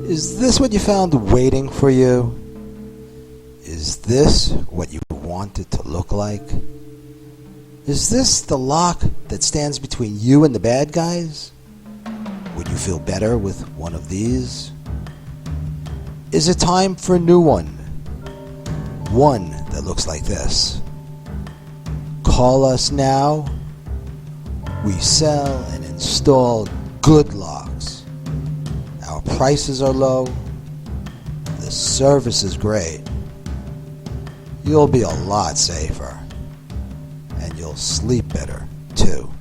Is this what you found waiting for you? Is this what you want it to look like? Is this the lock that stands between you and the bad guys? Would you feel better with one of these? Is it time for a new one? One that looks like this. Call us now. We sell and install good locks. Our prices are low. The service is great. You'll be a lot safer. And you'll sleep better, too.